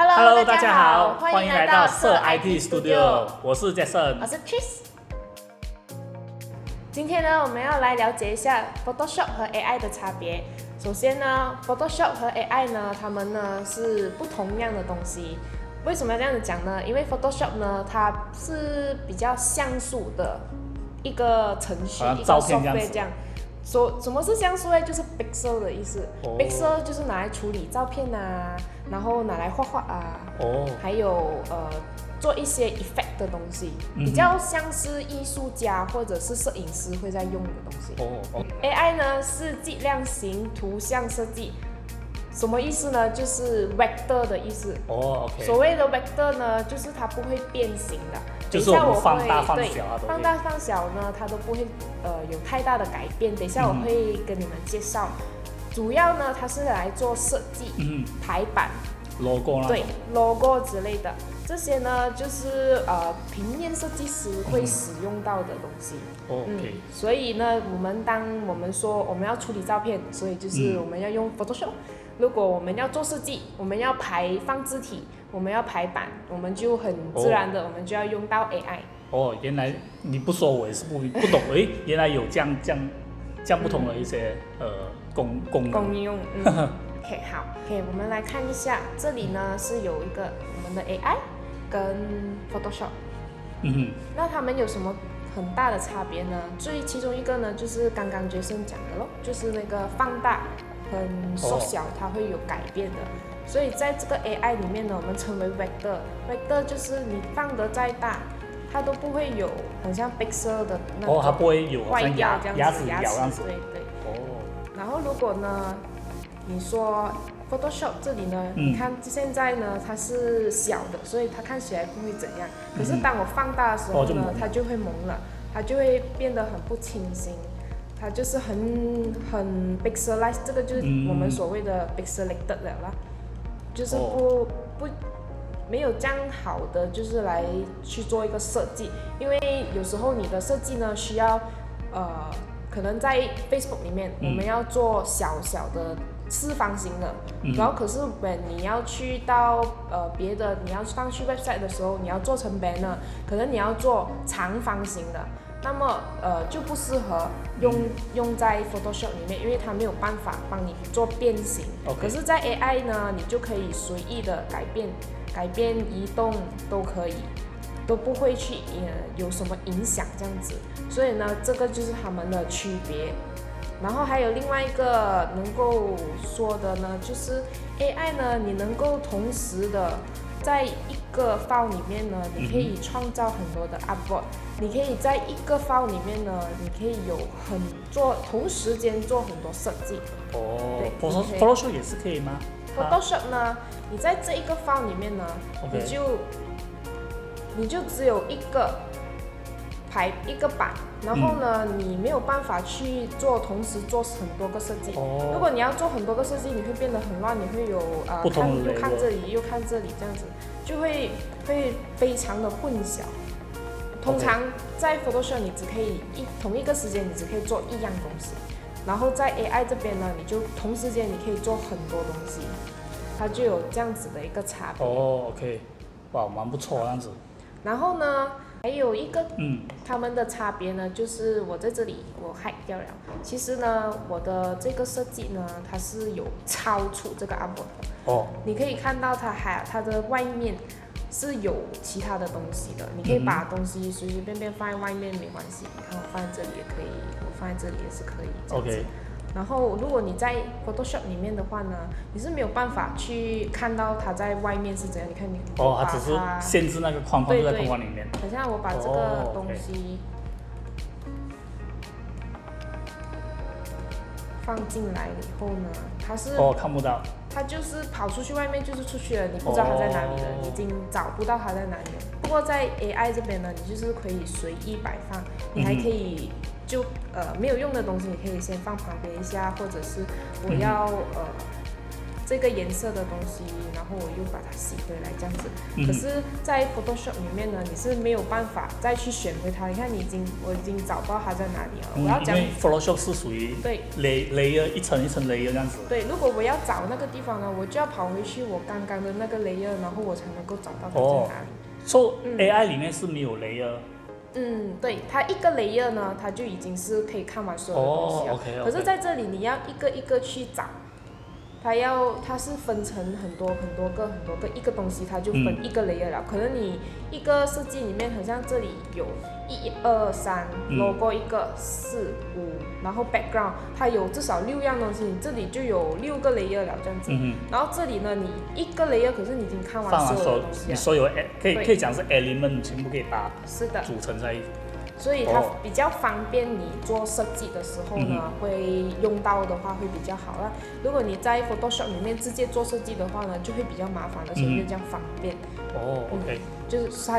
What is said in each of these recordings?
Hello， 大家好，欢迎来到色 IT Studio， 我是 Jason， 我是 Tris。今天呢，我们要来了解一下 Photoshop 和 AI 的差别。首先呢 ，Photoshop 和 AI 呢，它们呢是不同样的东西。为什么要这样子讲呢？因为 Photoshop 呢，它是比较像素的一个程序，一个 software 这样。什么是像素呢？就是 pixel 的意思。pixel 就是拿来处理照片啊，然后拿来画画啊，还有做一些 effect 的东西，比较像是艺术家或者是摄影师会在用的东西。AI 呢是计量型图像设计。什么意思呢？就是 vector 的意思。所谓的 vector 呢，就是它不会变形的。就是我们放大放小啊，放大放小呢，它都不会有太大的改变。等一下我会跟你们介绍。主要呢，它是来做设计、排版、logo 对 logo 之类的。这些呢，就是平面设计师会使用到的东西。所以呢，当我们说我们要处理照片，所以就是我们要用 Photoshop。如果我们要做设计，我们要放字体，我们要排版，我们就很自然的，我们就要用到 AI。原来你不说我也是不懂，原来有这样不同的一些功用。OK， 好 ，OK， 我们来看一下，这里呢是有一个我们的 AI 跟 Photoshop。那它们有什么很大的差别呢？其中一个呢，就是刚刚 Jason 讲的咯，就是那个放大跟缩小它会有改变的。所以在这个 AI 里面呢，我们称为 vector。vector 就是你放得再大，它都不会有很像 pixel 的那种它不会有坏掉这样子，牙齿这样子。对。然后如果呢，你说 Photoshop 这里呢，你看现在呢它是小的，所以它看起来不会怎样。可是当我放大的时候呢，它就会蒙了，它就会变得很不清晰。它就是很 pixelized， 这个就是我们所谓的 pixelated 了啦，就是没有这样好的就是来去做一个设计，因为有时候你的设计呢需要可能在 Facebook 里面我们要做小小的四方形的，然后可是你要去到别的你要放去 website 的时候，你要做成 banner， 可能你要做长方形的。那么就不适合用在 Photoshop 里面，因为它没有办法帮你做变形。可是，在 AI 呢，你就可以随意的改变移动都可以，都不会去有什么影响这样子。所以呢，这个就是它们的区别。然后还有另外一个能够说的呢，就是 AI 呢，你能够同时的在一个 file 里面呢，你可以创造很多的 artboard。你可以在一个 file 里面呢，你可以同时间做很多设计。对 ，Photoshop 也是可以吗 ？Photoshop 呢，你在这一个 file 里面呢，你就只有一个版，然后呢，你没有办法去同时做很多个设计。如果你要做很多个设计，你会变得很乱，你会有又看这里又看这里这样子，就会非常的混淆。通常在 Photoshop 你只可以同一个时间你只可以做一样东西，然后在 AI 这边呢，你就同时间你可以做很多东西，它就有这样子的一个差别。OK， 哇，蛮不错这样子。然后呢，还有一个他们的差别呢，就是我在这里我 hide 掉了。其实呢，我的这个设计呢，它是有超出这个 artboard 的。你可以看到它的外面是有其他的东西的，你可以把东西随随便便放在外面没关系。你看我放在这里也可以，我放在这里也是可以这样子。然后如果你在 Photoshop 里面的话呢，你是没有办法去看到它在外面是怎样。你看它只是限制那个框就在框框里面。好像我把这个东西放进来以后呢，它是看不到。它就是跑出去外面就是出去了，你不知道它在哪里了，已经找不到它在哪里了。不过在 AI 这边呢，你就是可以随意摆放，你还可以没有用的东西，你可以先放旁边一下，或者是我要这个颜色的东西，然后我又把它洗回来这样子。可是，在 Photoshop 里面呢，你是没有办法再去选回它。你看我已经找到它在哪里了。我要讲，因为 Photoshop 是属于对 layer 一层一层 layer 这样子。对，如果我要找那个地方呢，我就要跑回去我刚刚的那个 layer， 然后我才能够找到它在哪里。So AI 里面是没有 layer。对，它一个 layer 呢，它就已经是可以看完所有的东西了。OK。可是在这里你要一个一个去找，它是分成很多个一个东西，它就分一个 layer 了。可能你一个设计里面，好像这里有1、2、3 logo 一个4、5，然后 background 它有至少6样东西，你这里就有6个 layer 了这样子。然后这里呢，你一个 layer 可是你已经看完所有的东西了。你所有可以讲是 element 全部可以把组成在一起。所以它比较方便你做设计的时候呢，会用到的话会比较好啦。如果你在 Photoshop 里面直接做设计的话呢，就会比较麻烦，而且没有这样方便。OK。就是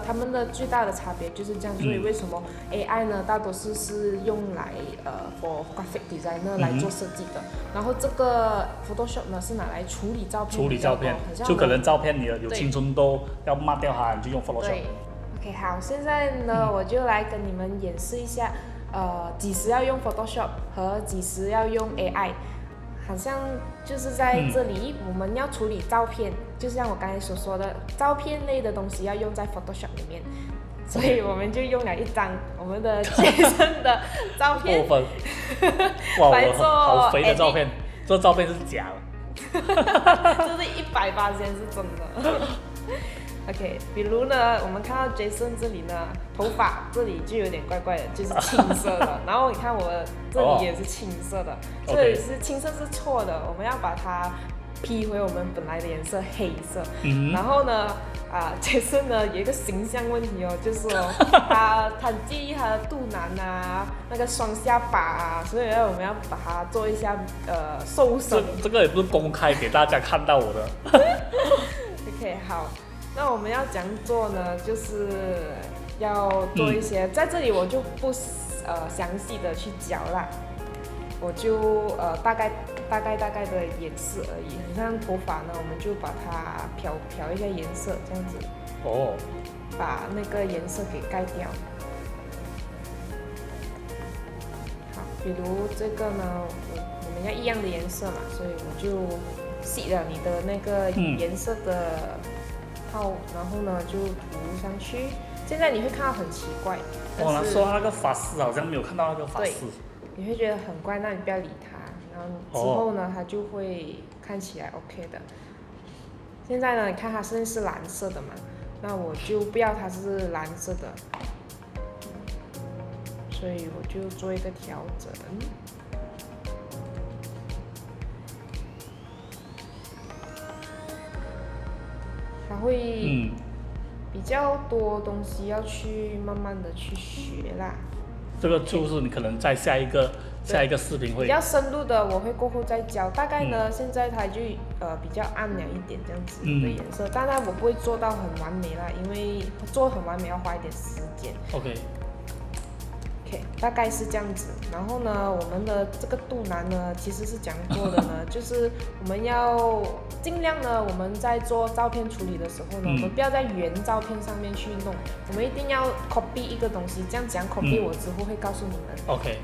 他们的最大的差别就是这样。所以为什么 AI 呢，大多数是用来for graphic designer 来做设计的，然后这个 Photoshop 呢是拿来处理照片。就可能照片你有青春痘要抹掉它，你就用 Photoshop。OK， 好，现在呢，我就来跟你们演示一下，几时要用 Photoshop 和几时要用 AI。好像就是在这里，我们要处理照片，就像我刚才所说的，照片类的东西要用在 Photoshop 里面，所以我们就用了一张我们的Jason的照片，哇，好肥的照片，这照片是假的，这是100%是真的。OK， 比如呢，我们看到 Jason 这里呢，头发这里就有点怪怪的，就是青色的。然后你看我这里也是青色的，这里是青色是错的，我们要把它 P 回我们本来的颜色黑色。然后呢，Jason 呢有一个形象问题哦，就是他很介意他的肚腩啊，那个双下巴啊，所以呢我们要把它做一下瘦身。这个也不是公开给大家看到我的。OK， 好。那我们要怎样做呢？就是要做一些，在这里我就不详细的去教啦，我就大概的演示而已。你看头发呢，我们就把它漂一下颜色，这样子。把那个颜色给盖掉。好，比如这个呢，我们要一样的颜色嘛，所以我就洗了你的那个颜色的。然后呢就涂上去。现在你会看到很奇怪，说那个发丝好像没有看到那个发丝，你会觉得很怪，那你不要理它，然后之后呢它就会看起来 OK 的。现在呢你看它现在是蓝色的嘛，那我就不要它是蓝色的，所以我就做一个调整。它会比较多东西要去慢慢的去学啦。这个就是你可能在下一个视频会比较深入的，我会过后再教。大概呢，现在它就比较暗了一点这样子的颜色，当然我不会做到很完美啦，因为做很完美要花一点时间。OK， 大概是这样子。然后呢，我们的这个肚腩呢，其实是怎样做的呢？就是我们要尽量呢，我们在做照片处理的时候呢，我们不要在原照片上面去弄，我们一定要 copy 一个东西。这样讲 copy 我之后会告诉你们。OK。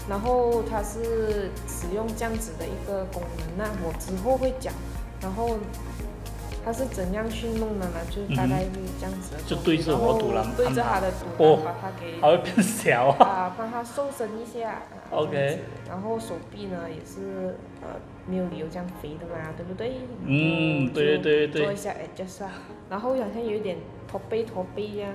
然后它是使用这样子的一个功能，那我之后会讲。然后它是怎样去弄的呢？就大概是这样子的，就对着我肚腩，对着它的肚腩，把它给它会变小帮它瘦身一下。OK。然后手臂呢也是没有理由这样肥的嘛，对不对？对。做一下 adjust 啊，然后好像有一点驼背这样。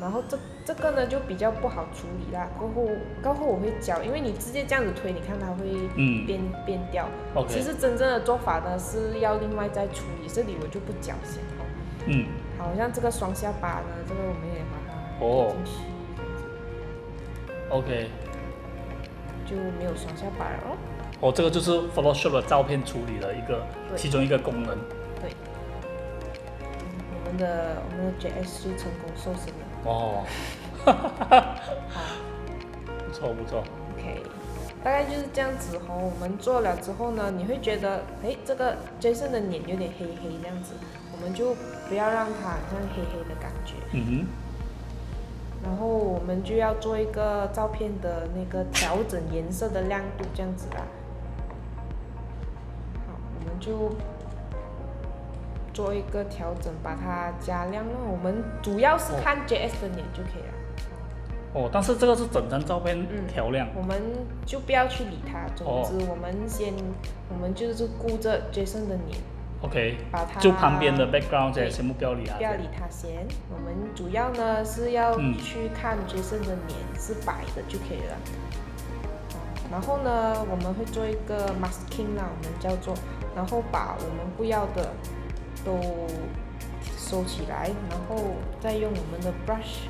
然后这个呢就比较不好处理啦。过后我会教，因为你直接这样子推，你看它会变掉。其实真正的做法呢是要另外再处理，这里我就不教先。好像这个双下巴呢，这个我们也把它丢进去。OK。就没有双下巴了这个就是 Photoshop 的照片处理的其中一个功能。对。我们的 JS 就成功瘦身了。好，不错。OK，大概就是这样子哦。我们做了之后呢，你会觉得，哎，这个 Jason 的脸有点黑黑这样子，我们就不要让它像黑黑的感觉。然后我们就要做一个照片的那个调整颜色的亮度这样子啦。好，我们就做一个调整，把它加亮了。我们主要是看 JS 的脸就可以了。但是这个是整张照片调亮，我们就不要去理它。总之，我们就是顾着 Jason 的脸。OK， 就旁边的 background 这些全部不要理它。不要理它先。我们主要呢是要去看 Jason 的脸是白的就可以了。然后呢，我们会做一个 masking 啦，我们叫做，然后把我们不要的都收起来，然后再用我们的 brush，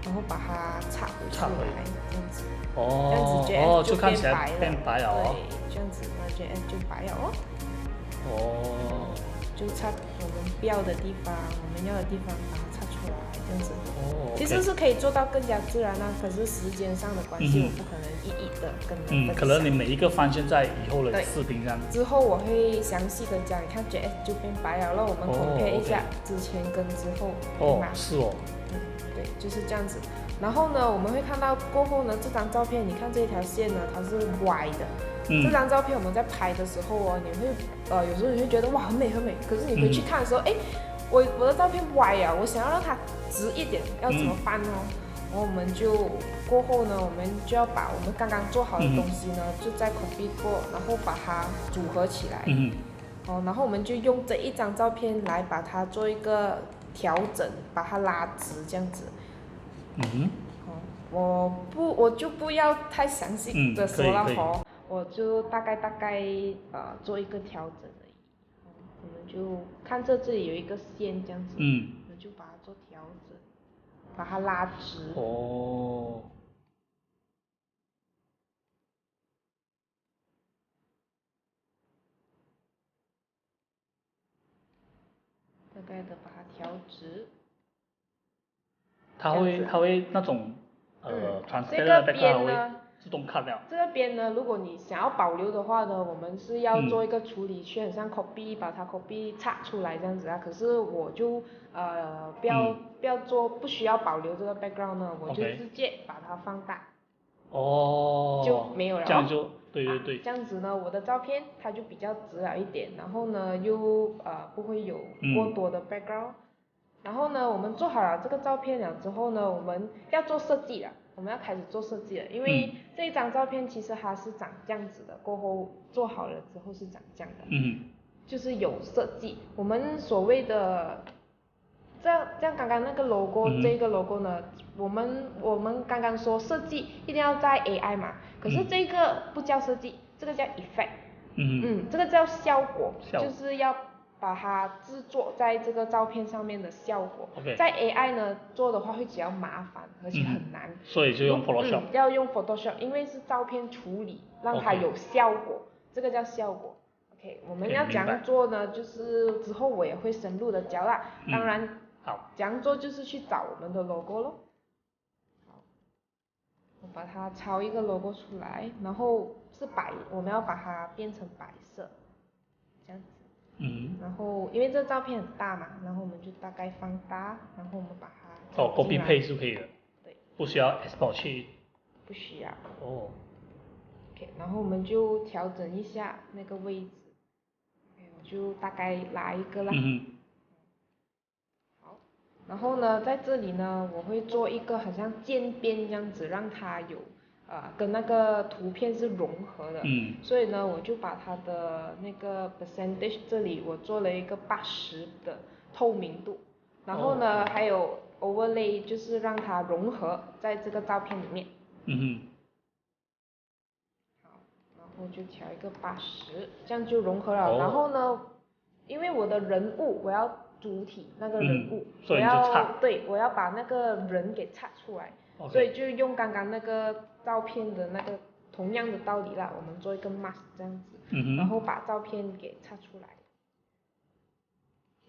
然后把它擦回来，这样子。这样子 JS 就变白了。变白了哦。对，这样子那 JS 就白了哦。就擦我们不要的地方，我们要的地方把它擦出来，这样子。其实是可以做到更加自然啦，可是时间上的关系，我不可能一一的跟你分享。可能你每一个方向在以后的视频上。之后我会详细的讲，你看 JS 就变白了，让我们 compare 一下之前跟之后。是哦。对，就是这样子。然后呢，我们会看到过后呢，这张照片，你看这条线呢，它是歪的。这张照片我们在拍的时候哦，你会有时候你会觉得哇很美很美，可是你回去看的时候，哎，我的照片歪啊，我想要让它直一点，要怎么办呢？然后我们就过后呢，我们就要把我们刚刚做好的东西呢，就再 copy 过，然后把它组合起来。然后我们就用这一张照片来把它做一个调整，把它拉直这样子。我就不要太详细的说了吼。我就大概做一个调整而已。我们就看这里有一个线这样子，我们就把它做调整，把它拉直。大概的把它调直。它会那种这个边呢自动看掉。这个边呢，如果你想要保留的话呢，我们是要做一个处理，去很像 copy 把它 copy 擦出来这样子啊。可是我就不要做，不需要保留这个 background 呢，我就直接把它放大。就没有了。这样就对。这样子呢，我的照片它就比较直了一点，然后呢又不会有过多的 background。然后呢，我们做好了这个照片了之后呢，我们要做设计了，我们要开始做设计了，因为这一张照片其实它是长这样子的，过后做好了之后是长这样的。就是有设计，我们所谓的这样刚刚那个 logo，这个 logo 呢，我们刚刚说设计一定要在 AI 嘛，可是这个不叫设计，这个叫 effect。这个叫效果，就是要把它制作在这个照片上面的效果。在 AI 呢做的话会比较麻烦，而且很难。所以就用 Photoshop。要用 Photoshop， 因为是照片处理，让它有效果，这个叫效果。我们要怎样做呢？就是之后我也会深入的教啦。当然，怎样做就是去找我们的 logo 咯。我把它抄一个 logo 出来，然后是白，我们要把它变成白色，这样子。然后因为这照片很大嘛，然后我们就大概放大，然后我们把它copy paste 就可以了。对。不需要 export 去。不需要。然后我们就调整一下那个位置。我就大概拉一个啦。好，然后呢，在这里呢，我会做一个好像渐变这样子，让它有跟那个图片是融合的。所以呢，我就把它的那个 percentage 这里我做了一个80的透明度，然后呢，还有 overlay 就是让它融合在这个照片里面。我就调一个80，这样就融合了。然后呢，因为我的人物我要主体那个人物，所以就擦。我要把那个人给擦出来，所以就用刚刚那个照片的那个同样的道理啦，我们做一个 mask 这样子，然后把照片给擦出来。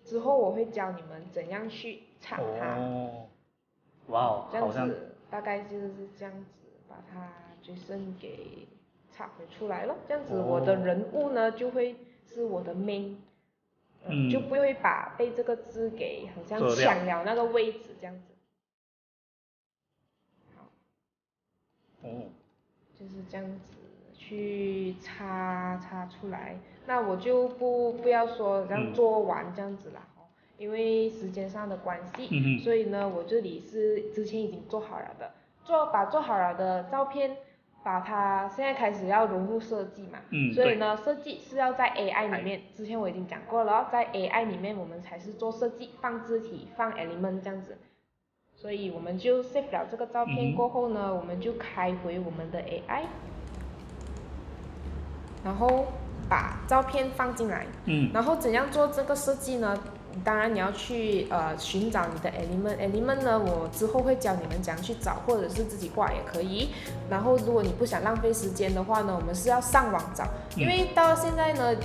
之后我会教你们怎样去擦它。哇哦，这样子大概就是这样子把它 JSON 给插回出来了，这样子我的人物呢就会是我的 main，就不会被这个字给好像抢了那个位置这样子。好，就是这样子去插出来。那我就不要说这样做完这样子啦，因为时间上的关系，所以呢我这里是之前已经做好了的，把做好了的照片，把它现在开始要融入设计嘛，所以呢设计是要在 AI 里面，之前我已经讲过了，在 AI 里面我们才是做设计，放字体放 element 这样子，所以我们就 save 了这个照片过后呢，我们就开回我们的 AI， 然后把照片放进来，然后怎样做这个设计呢？当然你要去寻找你的 element 呢，我之后会教你们怎样去找，或者是自己画也可以。然后如果你不想浪费时间的话呢，我们是要上网找，因为到现在呢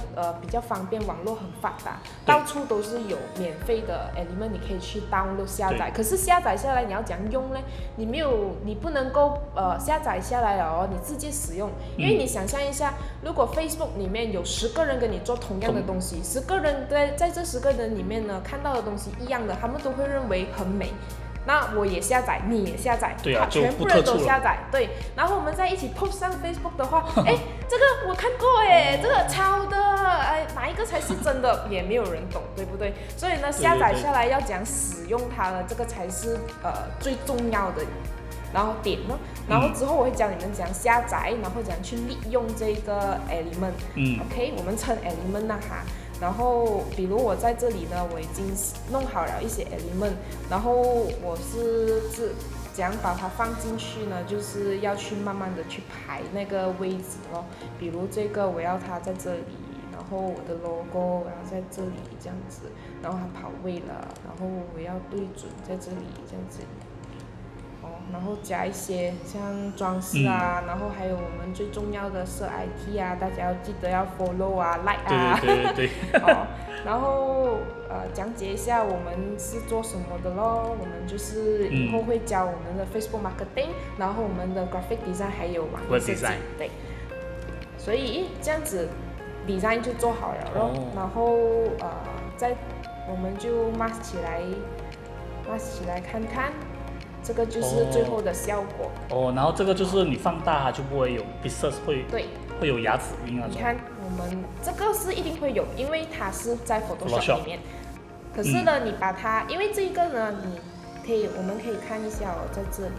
比较方便，网络很发达，到处都是有免费的 element， 你可以去 download 下载。可是下载下来你要怎样用呢？你不能够下载下来了你直接使用，因为你想象一下，如果 Facebook 里面有10个人跟你做同样的东西，10个人在这10个人里面呢，看到的东西一样的，他们都会认为很美。那我也下载，你也下载，全部人都下载，对。然后我们再一起 post 上 Facebook 的话，这个我看过这个抄的，哪一个才是真的，也没有人懂，对不对？所以呢，下载下来要怎样使用它呢？这个才是最重要的。然后点呢，然后之后我会教你们怎样下载，然后怎样去利用这个 element。OK， 我们称 element 哈。然后比如我在这里呢，我已经弄好了一些 element， 然后我是怎样把它放进去呢？就是要去慢慢的去排那个位置咯。比如这个我要它在这里，然后我的 logo 我要在这里这样子，然后它跑位了，然后我要对准在这里这样子。然后加一些像装饰啊，然后还有我们最重要的设 IT 啊，大家要记得要 follow 啊 like 啊，对然后讲解一下我们是做什么的咯，我们就是以后会教我们的 Facebook marketing， 然后我们的 graphic design 还有网页设计，对，所以这样子 design 就做好了咯，然后我们就 mask 起来看看。这个就是最后的效果。然后这个就是你放大它就不会有 pixels 会有牙齿印那种。你看我们这个是一定会有，因为它是在 Photoshop 里面。可是呢，你把它，因为这个呢，我们可以看一下在这里，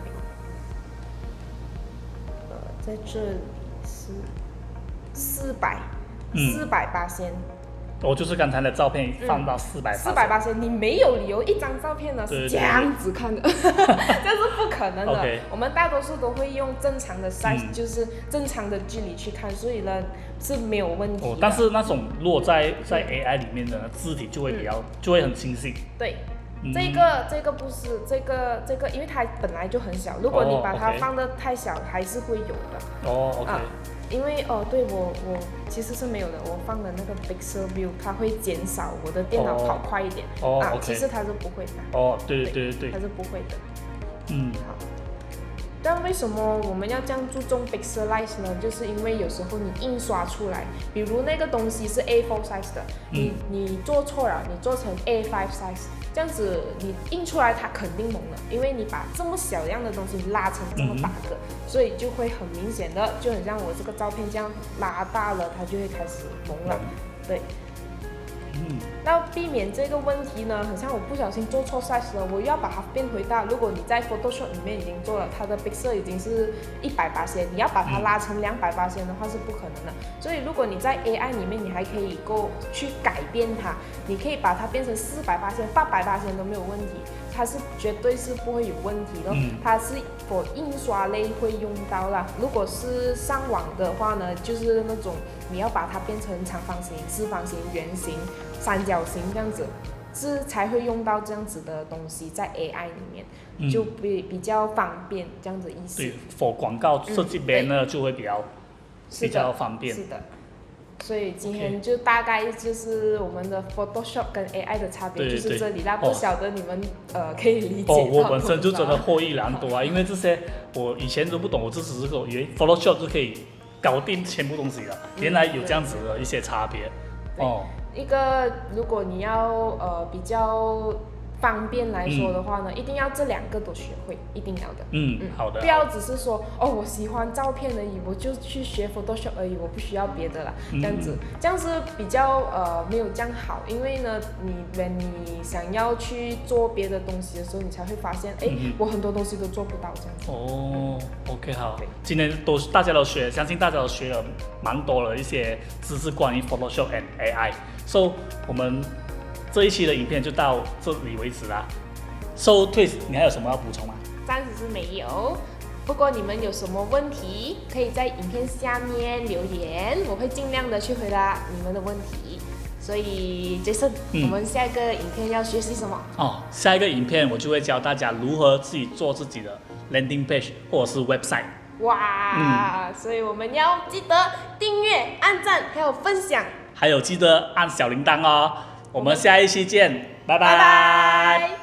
在这里是400%。就是刚才的照片放到400%，你没有理由一张照片呢是这样子看的，这是不可能的。我们大多数都会用正常的 size，就是正常的距离去看，所以呢是没有问题的。但是那种落在 AI 里面的字体就会很清晰。对。这个不是这个，因为它本来就很小，如果你把它放得太小，还是会有的。OK。因为对我其实是没有的，我放的那个 Pixel View 它会减少我的电脑跑快一点。其实它是不会的。对，它是不会的。好。但为什么我们要这样注重 pixelize 呢？就是因为有时候你印刷出来，比如那个东西是 A4 size 的，你做错了，你做成 A5 size， 这样子你印出来它肯定蒙了，因为你把这么小样的东西拉成这么大个，所以就会很明显的，就很像我这个照片这样拉大了，它就会开始蒙了，对。那避免这个问题呢，好像我不小心做错 size 了，我又要把它变回大。如果你在 Photoshop 里面已经做了，它的 pixel 已经是100%，你要把它拉成200%的话是不可能的。所以如果你在 AI 里面，你还可以去改变它，你可以把它变成400%、800%都没有问题，它是绝对是不会有问题的。它是for印刷类会用到啦。如果是上网的话呢，就是那种你要把它变成长方形、四方形、圆形、三角形这样子，是才会用到这样子的东西在 AI 里面，就比较方便这样子意思。对，for 广告设计边呢就会比较方便。是的。所以今天就大概就是我们的 Photoshop 跟 AI 的差别就是这里啦，不晓得你们可以理解到我本身就真的获益良多啊，因为这些我以前都不懂，我只是以为 Photoshop 就可以搞定全部东西了，原来有这样子的一些差别。一个如果你要比较方便来说的话呢，一定要这2个都学会，一定要的。好的。不要只是说我喜欢照片而已，我就去学 Photoshop 而已，我不需要别的啦。这样是比较没有这样好，因为呢，你想要去做别的东西的时候，你才会发现，我很多东西都做不到这样子。OK 好，今天大家都学，相信大家都学了蛮多的一些知识关于 Photoshop and AI。So 我们这一期的影片就到这里为止啦。So Twist， 你还有什么要补充吗？暂时是没有。不过你们有什么问题，可以在影片下面留言，我会尽量的去回答你们的问题。所以 Jason，我们下一个影片要学习什么？下一个影片我就会教大家如何自己做自己的 landing page 或者是 website。哇，所以我们要记得订阅、按赞，还有分享，还有记得按小铃铛哦。我们下一期见，拜拜。拜拜。